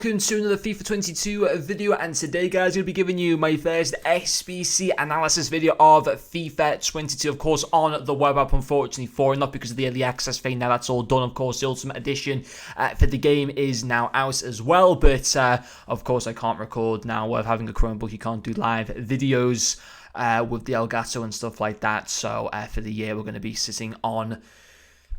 Welcome to another FIFA 22 video, and today guys, I'm going to be giving you my first SBC analysis video of FIFA 22, of course on the web app, unfortunately for it, not because of the early access thing. Now that's all done. Of course the Ultimate Edition for the game is now out as well, but of course I can't record now with having a Chromebook. You can't do live videos with the Elgato and stuff like that, so for the year we're going to be sitting on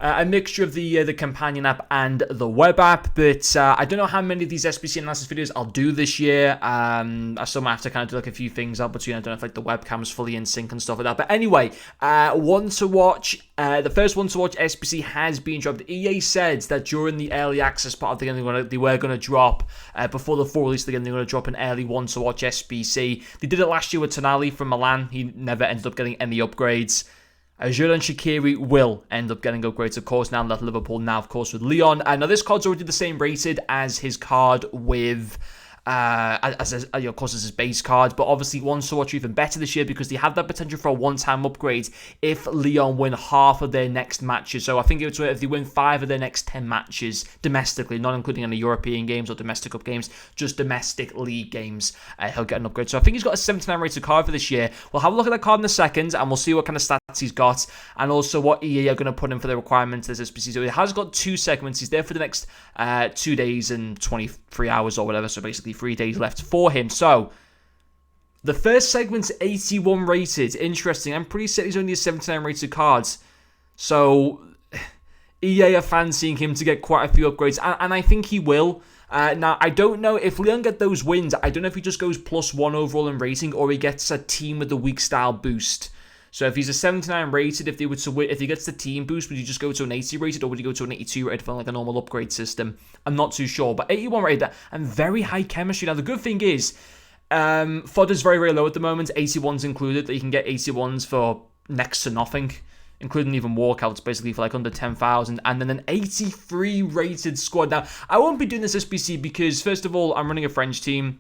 a mixture of the companion app and the web app, but I don't know how many of these SBC analysis videos I'll do this year. I still might have to kind of do like a few things out between. I don't know if like the webcam's fully in sync and stuff like that. But anyway, one to watch. The first one to watch SBC has been dropped. EA said that during the early access part of the game, they were going to drop, before the full release of the game, they were going to drop an early one to watch SBC. They did it last year with Tonali from Milan. He never ended up getting any upgrades. Otw Shaqiri will end up getting upgrades, of course, now that Liverpool, now, of course, with Leon. Now, this card's already the same rated as his card with, of course, as his base card, but obviously ones to watch even better this year because they have that potential for a one-time upgrade if Leon win half of their next matches. So I think it's if they win 5 of their next 10 matches domestically, not including any European games or domestic cup games, just domestic league games, he'll get an upgrade. So I think he's got a 79 rated card for this year. We'll have a look at that card in a second, and we'll see what kind of stats he's got, and also what EA are going to put in for the requirements as SBC. So he has got 2 segments. He's there for the next 2 days and 23 hours or whatever, so basically 3 days left for him. So the first segment's 81 rated. Interesting. I'm pretty certain he's only a 79 rated card, so EA are fancying him to get quite a few upgrades, and I think he will. Now, I don't know if Leon get those wins. I don't know if he just goes +1 overall in rating, or he gets a team with the weak style boost. So if he's a 79 rated, if he gets the team boost, would you just go to an 80 rated, or would you go to an 82 rated for like a normal upgrade system? I'm not too sure, but 81 rated and very high chemistry. Now the good thing is, FOD is very, very low at the moment. 81s included. That you can get 81s for next to nothing, including even walkouts, basically for like under 10,000, and then an 83 rated squad. Now I won't be doing this SBC because first of all, I'm running a French team.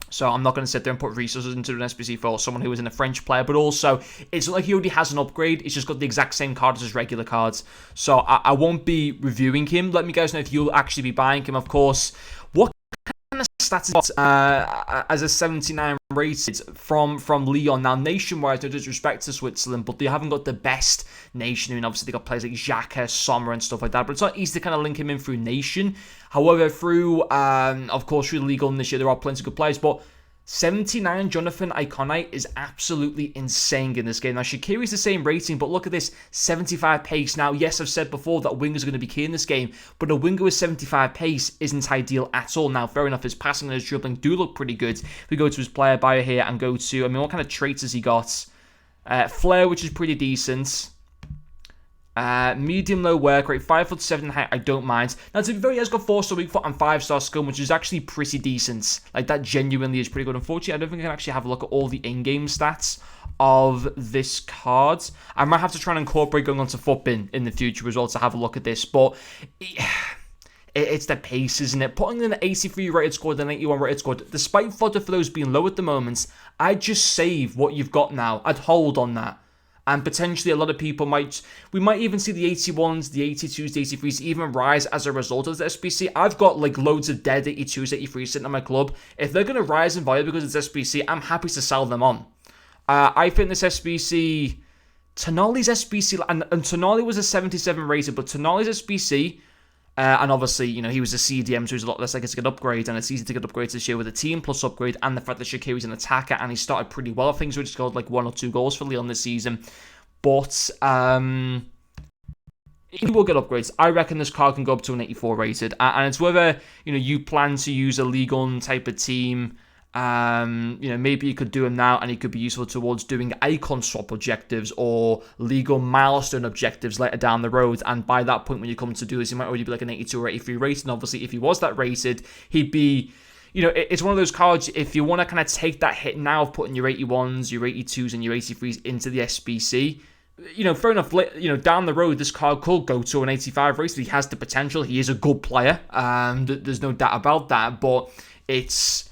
So I'm not going to sit there and put resources into an SBC for someone who isn't a French player. But also, it's not like he already has an upgrade. He's just got the exact same card as his regular cards. So I won't be reviewing him. Let me guys know if you'll actually be buying him, of course. What kind of stats is as a 79 rated from Leon? Now, nationwide, no disrespect to Switzerland, but they haven't got the best nation. I mean, obviously, they got players like Xhaka, Sommer, and stuff like that. But it's not easy to kind of link him in through nation. However, through, of course, through the league on this year, there are plenty of good players. But 79 Jonathan Iconite is absolutely insane in this game. Now, Shaqiri's the same rating, but look at this, 75 pace. Now, yes, I've said before that wingers are going to be key in this game, but a winger with 75 pace isn't ideal at all. Now, fair enough, his passing and his dribbling do look pretty good. If we go to his player bio here and go to, I mean, what kind of traits has he got? Flair, which is pretty decent. Medium low work rate, 5'7" height, I don't mind. Now to be fair, he has got 4-star weak foot and 5-star skill, which is actually pretty decent. Like, that genuinely is pretty good. Unfortunately, I don't think I can actually have a look at all the in-game stats of this card. I might have to try and incorporate going onto Footbin in the future as well to have a look at this, but it's the pace, isn't it? Putting in an 83 rated squad and an 81 rated squad, despite fodder for those being low at the moment, I'd just save what you've got now. I'd hold on that. And potentially a lot of people we might even see the 81s, the 82s, the 83s even rise as a result of the SBC. I've got like loads of dead 82s, 83s sitting in my club. If they're going to rise in value because it's SBC, I'm happy to sell them on. I think this SBC, Tonali's SBC, and Tonali was a 77 rated, but Tonali's SBC, and obviously, you know, he was a CDM, so he's a lot less likely to get upgrades, and it's easy to get upgrades this year with a team plus upgrade, and the fact that Shaqiri's an attacker, and he started pretty well. I think he's scored like 1 or 2 goals for Leon this season, but he will get upgrades. I reckon this card can go up to an 84 rated, and it's whether, you know, you plan to use a League One type of team. You know, maybe you could do him now and he could be useful towards doing icon swap objectives or legal milestone objectives later down the road, and by that point when you come to do this, he might already be like an 82 or 83 rated, and obviously if he was that rated, he'd be, you know, it's one of those cards, if you want to kind of take that hit now of putting your 81s, your 82s and your 83s into the SBC, you know, fair enough, you know, down the road, this card could go to an 85 rated. He has the potential, he is a good player, there's no doubt about that, but it's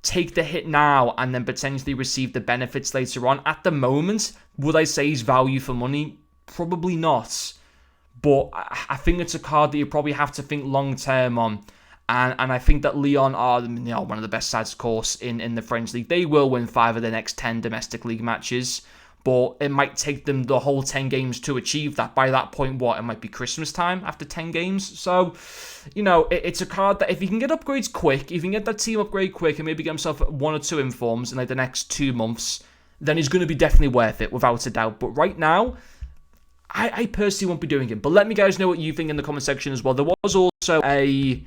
take the hit now and then potentially receive the benefits later on. At the moment, would I say he's value for money? Probably not. But I think it's a card that you probably have to think long term on. And I think that Lyon are one of the best sides, of course, in the French league. They will win 5 of their next 10 domestic league matches, but it might take them the whole 10 games to achieve that. By that point, it might be Christmas time after 10 games. So, it's a card that if you can get upgrades quick, if you can get that team upgrade quick and maybe get himself 1 or 2 informs in like the next 2 months, then he's going to be definitely worth it, without a doubt. But right now, I personally won't be doing it. But let me guys know what you think in the comment section as well. There was also a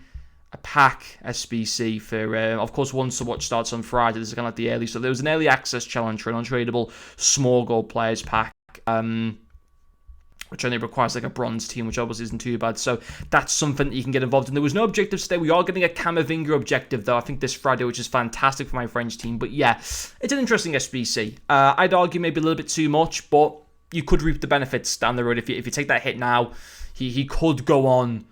pack SBC for, of course, Once to Watch starts on Friday. This is kind of like the early. So there was an early access challenge for an untradeable small gold players pack, which only requires like a bronze team, which obviously isn't too bad. So that's something that you can get involved in. There was no objectives today. We are getting a Camavinga objective, though, I think this Friday, which is fantastic for my French team. But yeah, it's an interesting SBC. I'd argue maybe a little bit too much, but you could reap the benefits down the road. If you take that hit now, he could go on.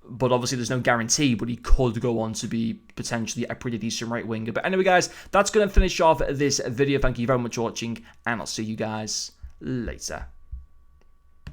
But obviously, there's no guarantee, but he could go on to be potentially a pretty decent right winger. But anyway, guys, that's going to finish off this video. Thank you very much for watching, and I'll see you guys later.